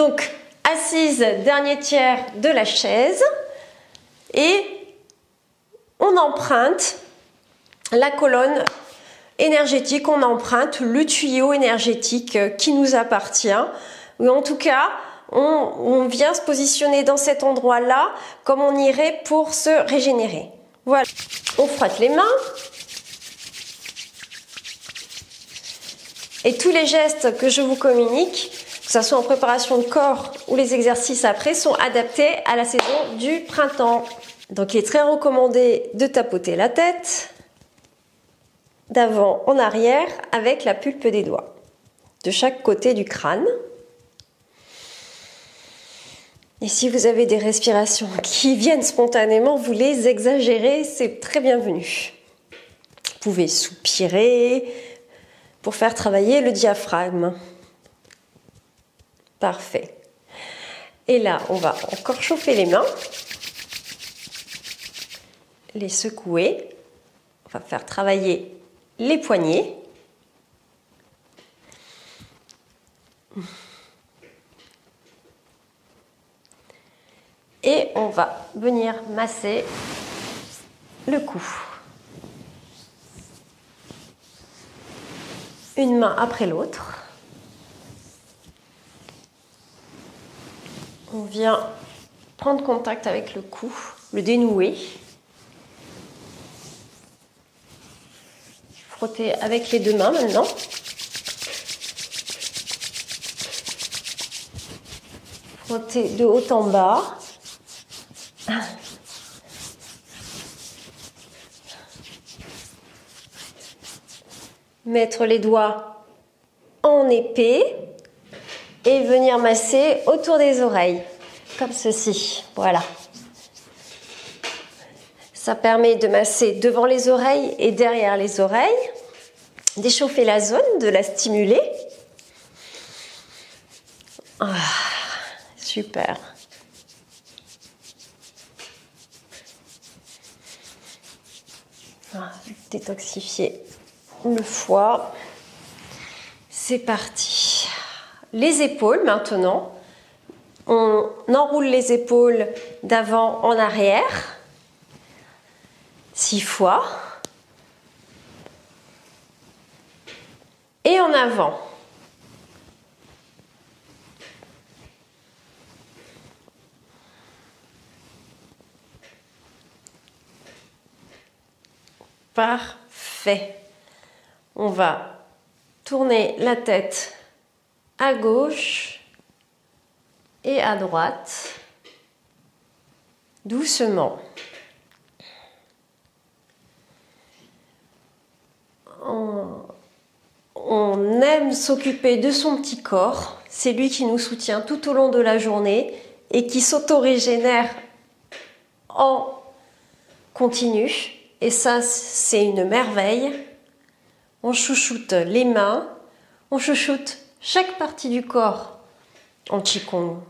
Donc, assise, dernier tiers de la chaise. Et on emprunte la colonne énergétique, on emprunte le tuyau énergétique qui nous appartient. Ou en tout cas, on vient se positionner dans cet endroit-là comme on irait pour se régénérer. Voilà, on frotte les mains. Et tous les gestes que je vous communique, que ce soit en préparation de corps ou les exercices après, sont adaptés à la saison du printemps. Donc il est très recommandé de tapoter la tête, d'avant en arrière, avec la pulpe des doigts, de chaque côté du crâne. Et si vous avez des respirations qui viennent spontanément, vous les exagérez, c'est très bienvenu. Vous pouvez soupirer pour faire travailler le diaphragme. Parfait. Et là, on va encore chauffer les mains, les secouer. On va faire travailler les poignets. Et on va venir masser le cou. Une main après l'autre. On vient prendre contact avec le cou, le dénouer. Frotter avec les deux mains maintenant. Frotter de haut en bas. Mettre les doigts en épée et venir masser autour des oreilles, comme ceci. Voilà. Ça permet de masser devant les oreilles et derrière les oreilles, d'échauffer la zone, de la stimuler. Ah, super. Ah, détoxifier le foie. C'est parti. Les épaules maintenant. On enroule les épaules d'avant en arrière. 6 fois. Et en avant. Parfait. On va tourner la tête à gauche et à droite, doucement. On aime s'occuper de son petit corps, c'est lui qui nous soutient tout au long de la journée et qui s'auto-régénère en continu. Et ça, c'est une merveille. On chouchoute les mains, on chouchoute chaque partie du corps en Qigong.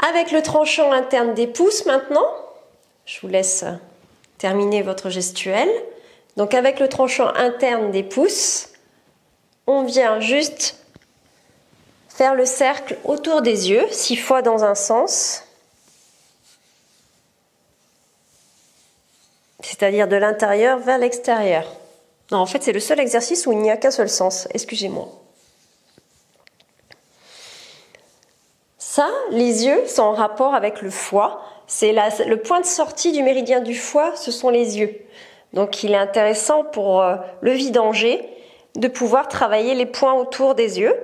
Avec le tranchant interne des pouces maintenant, je vous laisse terminer votre gestuelle. Donc avec le tranchant interne des pouces, on vient juste faire le cercle autour des yeux, 6 fois dans un sens. C'est-à-dire de l'intérieur vers l'extérieur. Non, en fait, c'est le seul exercice où il n'y a qu'un seul sens. Excusez-moi. Ça, les yeux sont en rapport avec le foie. C'est le point de sortie du méridien du foie, ce sont les yeux. Donc, il est intéressant pour le vidanger de pouvoir travailler les points autour des yeux.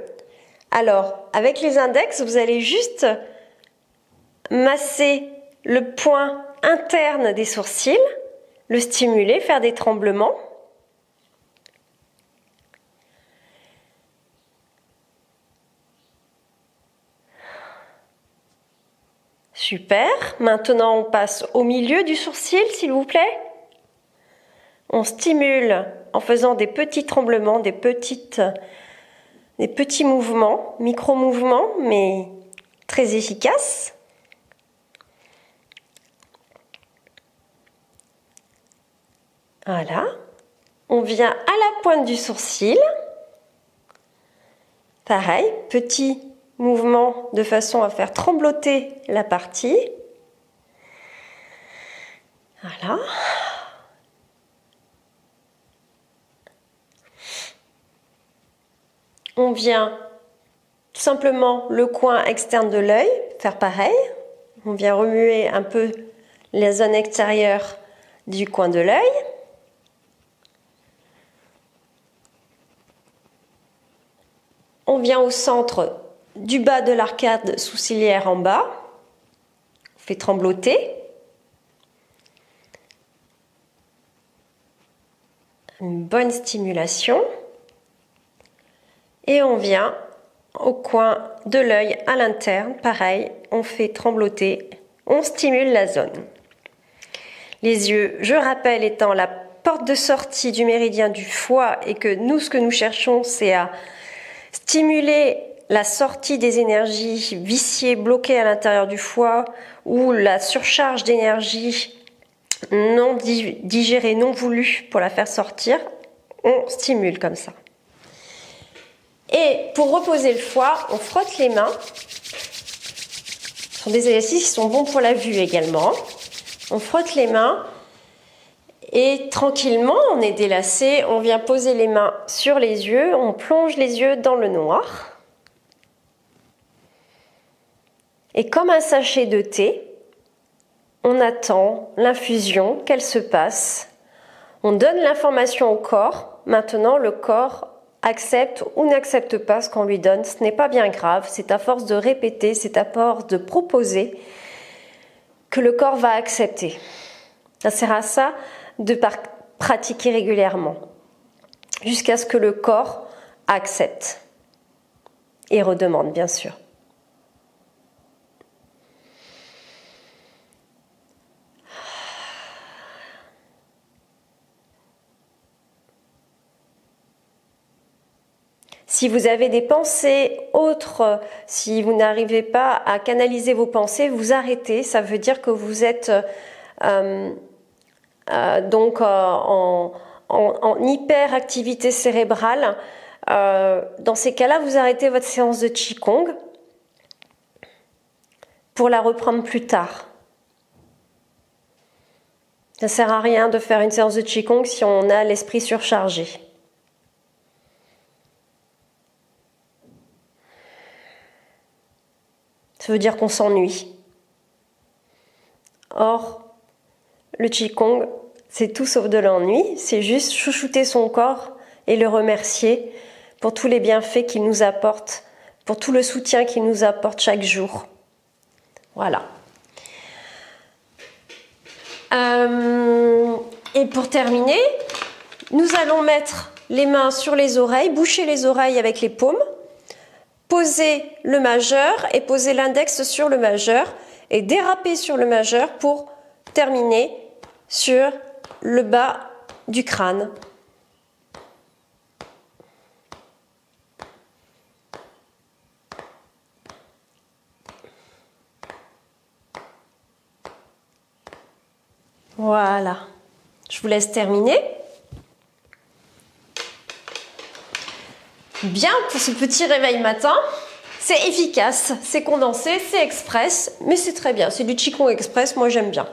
Alors, avec les index, vous allez juste masser le point interne des sourcils, le stimuler, faire des tremblements. Super. Maintenant, on passe au milieu du sourcil, s'il vous plaît. On stimule en faisant des petits tremblements, des petits mouvements, micro-mouvements, mais très efficaces. Voilà. On vient à la pointe du sourcil. Pareil, petit mouvement de façon à faire trembloter la partie. Voilà. On vient tout simplement le coin externe de l'œil, faire pareil. On vient remuer un peu la zone extérieure du coin de l'œil. On vient au centre du bas de l'arcade sourcilière en bas. On fait trembloter. Une bonne stimulation. Et on vient au coin de l'œil à l'interne. Pareil, on fait trembloter. On stimule la zone. Les yeux, je rappelle, étant la porte de sortie du méridien du foie et que nous, ce que nous cherchons, c'est à stimuler la sortie des énergies viciées bloquées à l'intérieur du foie ou la surcharge d'énergie non digérée, non voulue pour la faire sortir. On stimule comme ça. Et pour reposer le foie, on frotte les mains. Ce sont des exercices qui sont bons pour la vue également. On frotte les mains et tranquillement, on est délacé, on vient poser les mains sur les yeux, on plonge les yeux dans le noir. Et comme un sachet de thé, on attend l'infusion, qu'elle se passe. On donne l'information au corps. Maintenant, le corps accepte ou n'accepte pas ce qu'on lui donne. Ce n'est pas bien grave, c'est à force de répéter, c'est à force de proposer que le corps va accepter. Ça sert à ça de pratiquer régulièrement, jusqu'à ce que le corps accepte et redemande, bien sûr. Si vous avez des pensées autres, si vous n'arrivez pas à canaliser vos pensées, vous arrêtez. Ça veut dire que vous êtes en hyperactivité cérébrale. Dans ces cas-là, vous arrêtez votre séance de Qigong pour la reprendre plus tard. Ça ne sert à rien de faire une séance de Qigong si on a l'esprit surchargé. Ça veut dire qu'on s'ennuie. Or, le Qigong, c'est tout sauf de l'ennui, c'est juste chouchouter son corps et le remercier pour tous les bienfaits qu'il nous apporte, pour tout le soutien qu'il nous apporte chaque jour. Voilà. Et pour terminer, nous allons mettre les mains sur les oreilles, boucher les oreilles avec les paumes, poser le majeur et poser l'index sur le majeur et déraper sur le majeur pour terminer sur le bas du crâne. Voilà, je vous laisse terminer. Bien pour ce petit réveil matin, c'est efficace, c'est condensé, c'est express, mais c'est très bien, c'est du Qigong express, moi j'aime bien.